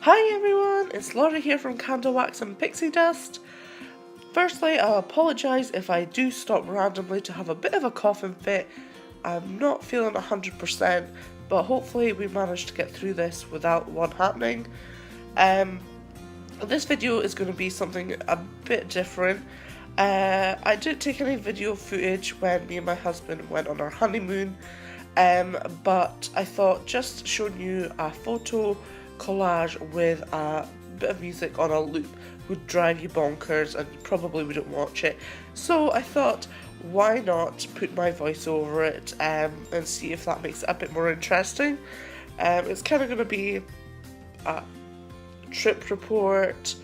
Hi everyone, it's Laura here from Candle Wax and Pixie Dust. Firstly, I'll apologise if I do stop randomly to have a bit of a coughing fit. I'm not feeling 100%, but hopefully we managed to get through this without one happening. This video is going to be something a bit different. I didn't take any video footage when me and my husband went on our honeymoon, but I thought just showing you a photo collage with a bit of music on a loop would drive you bonkers and you probably wouldn't watch it. So I thought, why not put my voice over it and see if that makes it a bit more interesting. It's kind of going to be a trip report,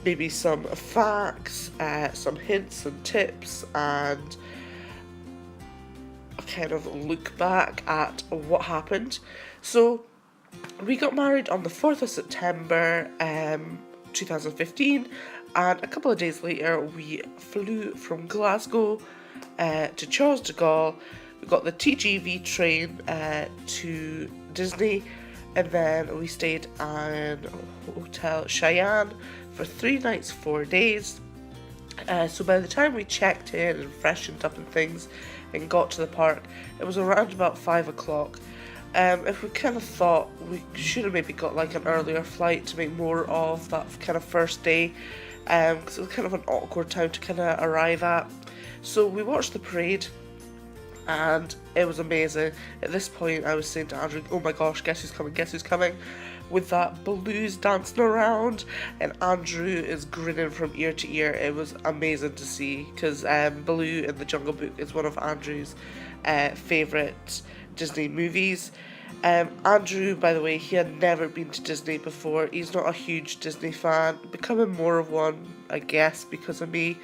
maybe some facts, some hints and tips, and a kind of look back at what happened. So we got married on the 4th of September 2015, and a couple of days later we flew from Glasgow to Charles de Gaulle. We got the TGV train to Disney, and then we stayed in Hotel Cheyenne for 3 nights, 4 days. So by the time we checked in and freshened up and things and got to the park, it was around about 5 o'clock. If we kind of thought we should have maybe got like an earlier flight to make more of that kind of first day, because it was kind of an awkward time to kind of arrive at. So we watched the parade and it was amazing. At this point I was saying to Andrew, oh my gosh, guess who's coming, with that Baloo's dancing around, and Andrew is grinning from ear to ear. It was amazing to see, because Baloo in the Jungle Book is one of Andrew's favourite Disney movies. Andrew, by the way, he had never been to Disney before. He's not a huge Disney fan, becoming more of one, I guess, because of me,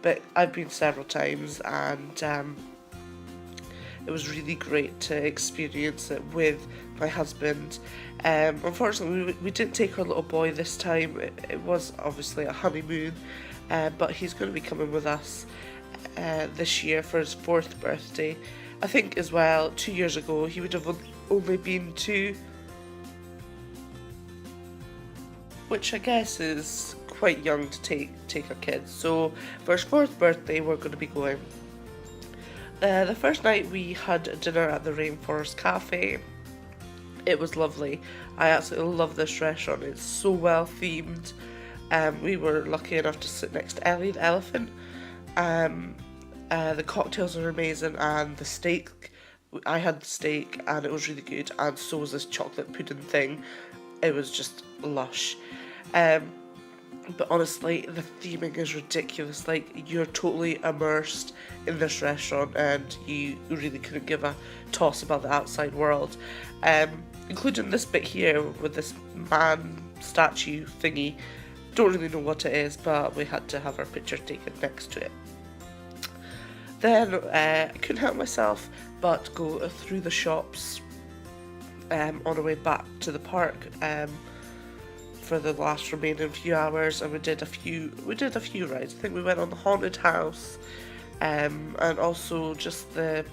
but I've been several times, and it was really great to experience it with my husband. Unfortunately, we didn't take our little boy this time. It was obviously a honeymoon, but he's going to be coming with us this year for his 4th birthday. I think as well, 2 years ago, he would have only been 2, which I guess is quite young to take a kid. So for his 4th birthday, we're going to be going. The first night we had dinner at the Rainforest Cafe. It was lovely. I absolutely love this restaurant. It's so well themed. We were lucky enough to sit next to Ellie the elephant. The cocktails are amazing, and the steak, I had the steak and it was really good, and so was this chocolate pudding thing. It was just lush. But honestly, the theming is ridiculous. Like, you're totally immersed in this restaurant and you really couldn't give a toss about the outside world. Including this bit here with this man statue thingy. Don't really know what it is, but we had to have our picture taken next to it. Then I couldn't help myself but go through the shops on our way back to the park for the last remaining few hours, and we did a few rides. I think we went on the haunted house, and also just the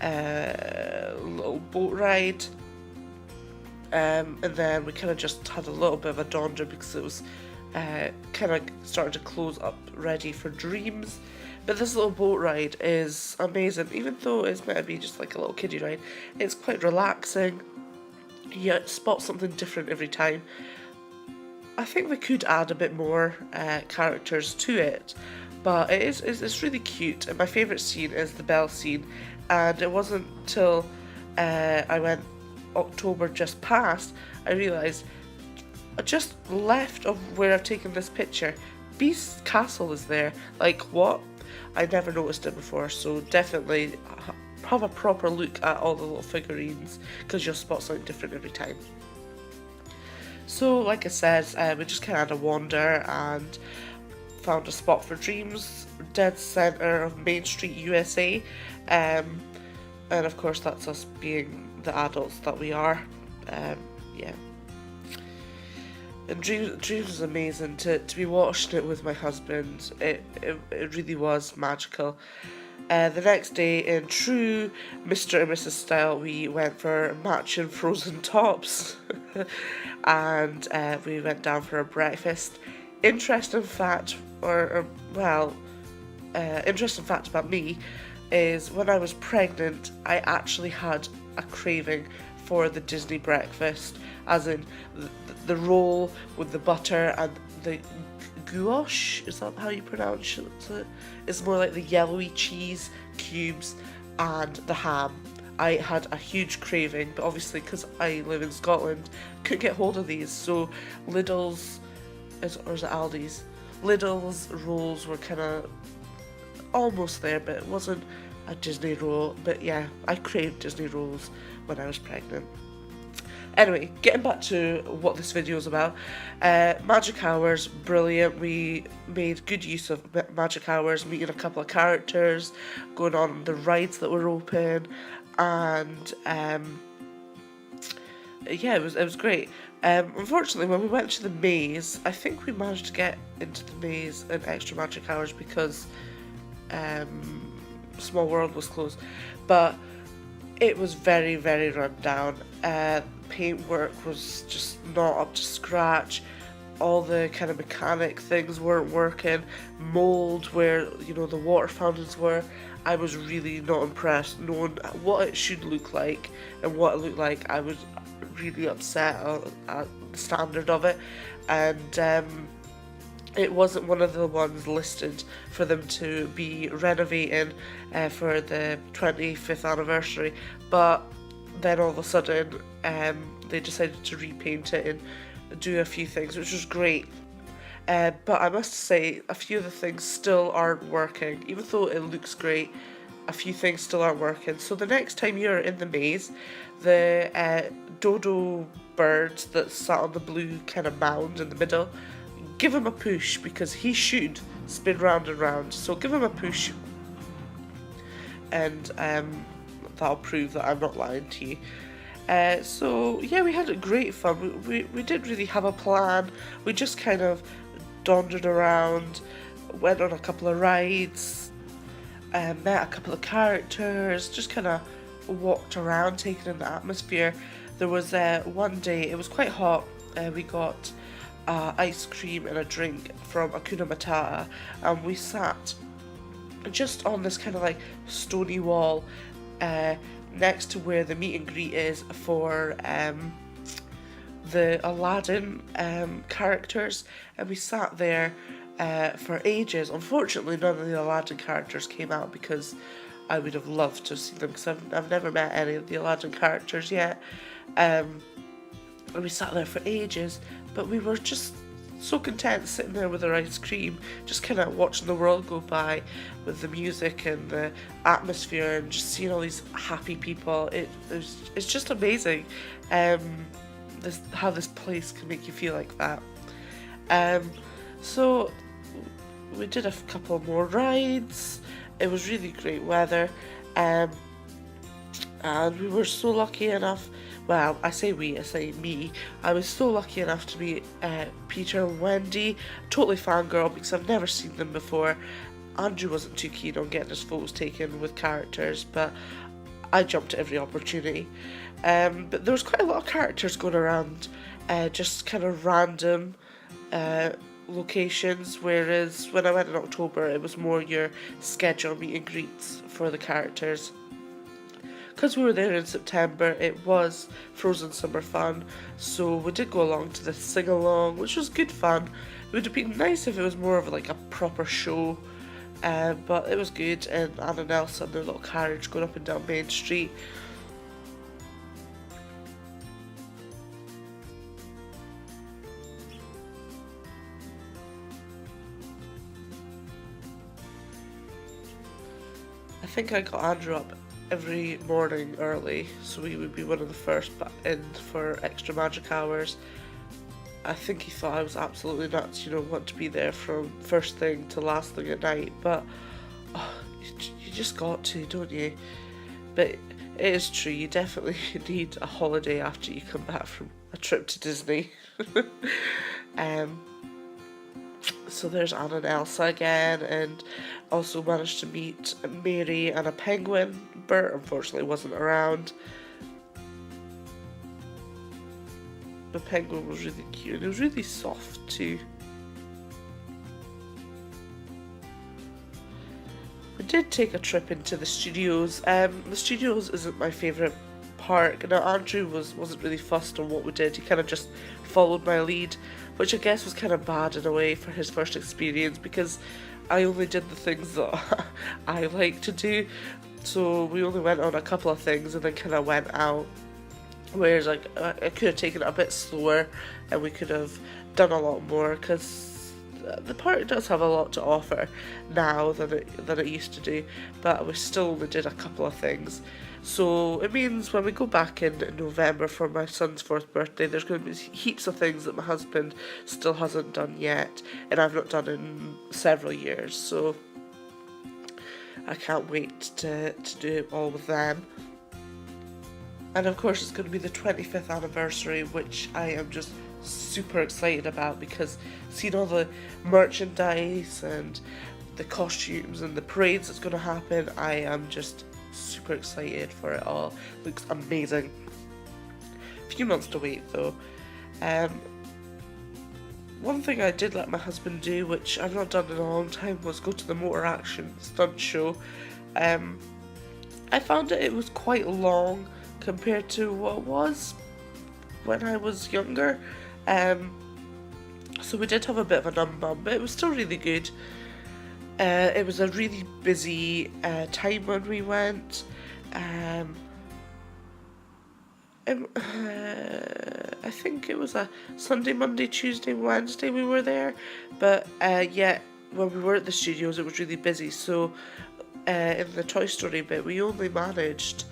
little boat ride, and then we kind of just had a little bit of a donder because it was kind of starting to close up, ready for Dreams. But this little boat ride is amazing, even though it's meant to be just like a little kiddie ride. It's quite relaxing. You spot something different every time. I think we could add a bit more characters to it, but it's really cute. And my favourite scene is the bell scene, and it wasn't till I went October just past, I realised just left of where I've taken this picture, Beast's castle is there. Like, what? I never noticed it before, so definitely have a proper look at all the little figurines, because you'll spot something different every time. So like I said, we just kind of had a wander and found a spot for Dreams, dead centre of Main Street, USA, and of course that's us being the adults that we are. Yeah. And Dreams was amazing to be watching it with my husband. It really was magical. The next day, in true Mr. and Mrs. style, we went for matching frozen tops and we went down for a breakfast. Interesting fact, interesting fact about me is when I was pregnant, I actually had a craving for the Disney breakfast, as in the roll with the butter and the gouache, is that how you pronounce it? It's more like the yellowy cheese cubes and the ham. I had a huge craving, but obviously because I live in Scotland, couldn't get hold of these, so Lidl's, or is it Aldi's? Lidl's rolls were kind of almost there, but it wasn't a Disney roll. But yeah, I craved Disney rolls when I was pregnant. Anyway, getting back to what this video is about, magic hours, brilliant. We made good use of magic hours, meeting a couple of characters, going on the rides that were open, and yeah, it was great. Unfortunately, when we went to the maze, I think we managed to get into the maze in extra magic hours because Small World was closed, but it was very, very run down. Paintwork was just not up to scratch. All the kind of mechanic things weren't working. Mold where, you know, the water fountains were. I was really not impressed. Knowing what it should look like and what it looked like, I was really upset at the standard of it. And it wasn't one of the ones listed for them to be renovating for the 25th anniversary, but then all of a sudden they decided to repaint it and do a few things, which was great. But I must say, a few of the things still aren't working. Even though it looks great, a few things still aren't working. So the next time you're in the maze, the dodo bird that sat on the blue kind of mound in the middle, give him a push, because he should spin round and round. So give him a push, and that'll prove that I'm not lying to you. So yeah, we had great fun. We didn't really have a plan. We just kind of wandered around, went on a couple of rides, met a couple of characters, just kind of walked around, taking in the atmosphere. There was one day, it was quite hot, we got ice cream and a drink from Hakuna Matata, and we sat just on this kind of like stony wall next to where the meet and greet is for the Aladdin characters, and we sat there for ages. Unfortunately, none of the Aladdin characters came out because I would have loved to see them, because I've never met any of the Aladdin characters yet. And we sat there for ages, but we were just so content sitting there with our ice cream, just kind of watching the world go by with the music and the atmosphere and just seeing all these happy people. It's just amazing how this place can make you feel like that. So we did a couple more rides. It was really great weather, and we were so lucky enough. Well, I say me. I was so lucky enough to meet Peter and Wendy. Totally fangirl because I've never seen them before. Andrew wasn't too keen on getting his photos taken with characters, but I jumped at every opportunity. But there was quite a lot of characters going around, just kind of random locations, whereas when I went in October it was more your scheduled meet and greets for the characters. Because we were there in September, it was Frozen Summer Fun, so we did go along to the sing-along, which was good fun. It would have been nice if it was more of like a proper show, but it was good, and Anna and Elsa in their little carriage going up and down Main Street. I think I got Andrew up every morning early, so we would be one of the first in for extra magic hours. I think he thought I was absolutely nuts, want to be there from first thing to last thing at night, but you just got to, don't you? But it is true, you definitely need a holiday after you come back from a trip to Disney. So there's Anna and Elsa again, and also managed to meet Mary and a penguin. Bert unfortunately wasn't around. The penguin was really cute and it was really soft too. We did take a trip into the studios. The studios isn't my favourite park. Now Andrew wasn't really fussed on what we did. He kind of just followed my lead, which I guess was kind of bad in a way for his first experience because I only did the things that I like to do. So we only went on a couple of things and then kind of went out. Whereas like I could have taken it a bit slower and we could have done a lot more because the park does have a lot to offer now than it used to do, but we still only did a couple of things. So it means when we go back in November for my son's 4th birthday, there's going to be heaps of things that my husband still hasn't done yet, and I've not done in several years. So I can't wait to do it all with them. And of course it's going to be the 25th anniversary, which I am just super excited about because seeing all the merchandise and the costumes and the parades that's going to happen, I am just super excited for it all. Looks amazing. A few months to wait though. One thing I did let my husband do, which I've not done in a long time, was go to the Motor Action stunt show. I found that it was quite long compared to what it was when I was younger. So we did have a bit of a numb bum, but it was still really good. It was a really busy time when we went. I think it was a Sunday, Monday, Tuesday, Wednesday we were there. But yeah, when we were at the studios it was really busy. So in the Toy Story bit we only managed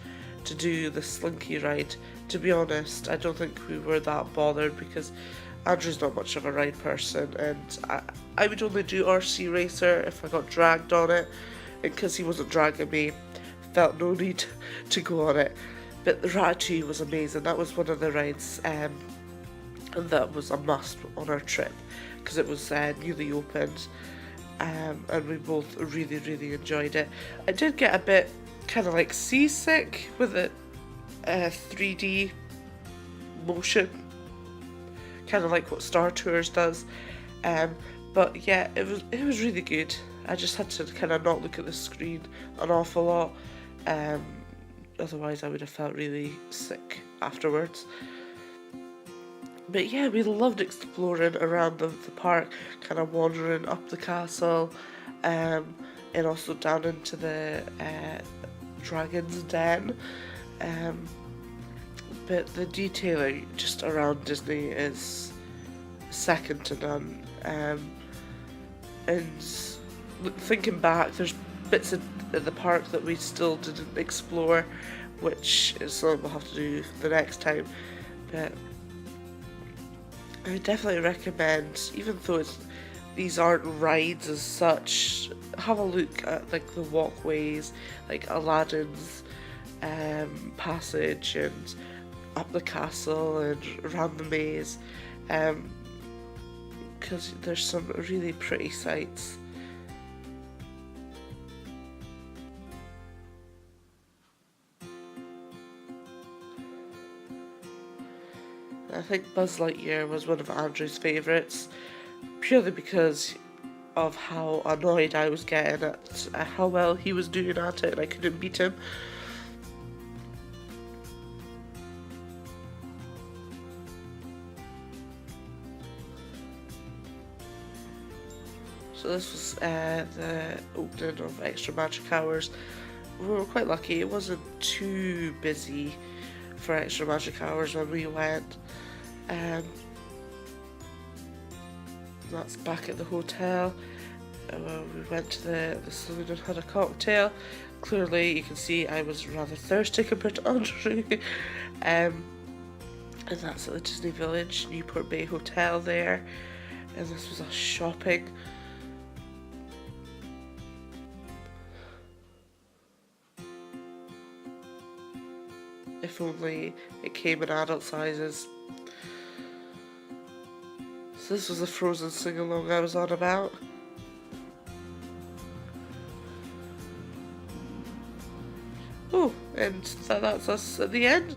to do the Slinky ride. To be honest, I don't think we were that bothered because Andrew's not much of a ride person, and I would only do RC Racer if I got dragged on it, and because he wasn't dragging me, felt no need to go on it. But the Ratatouille was amazing. That was one of the rides, and that was a must on our trip because it was newly opened, and we both really enjoyed it. I did get a bit kind of like seasick with the 3D motion, kind of like what Star Tours does, but yeah, it was really good. I just had to kind of not look at the screen an awful lot, otherwise I would have felt really sick afterwards. But yeah, we loved exploring around the park, kind of wandering up the castle, and also down into the Dragon's Den. But the detailing just around Disney is second to none. And thinking back, there's bits of the park that we still didn't explore, which is something we'll have to do the next time. But I definitely recommend, even though these aren't rides as such, have a look at like the walkways, like Aladdin's passage, and up the castle and around the maze, because there's some really pretty sights. I think Buzz Lightyear was one of Andrew's favourites, purely because of how annoyed I was getting at how well he was doing at it and I couldn't beat him. So this was the opening of Extra Magic Hours. We were quite lucky, it wasn't too busy for Extra Magic Hours when we went. That's back at the hotel. We went to the saloon and had a cocktail. Clearly you can see I was rather thirsty compared to Andrew. And that's at the Disney Village, Newport Bay Hotel there. And this was us shopping. If only it came in adult sizes. So this was a Frozen sing-along I was on about. Oh, and that's us at the end.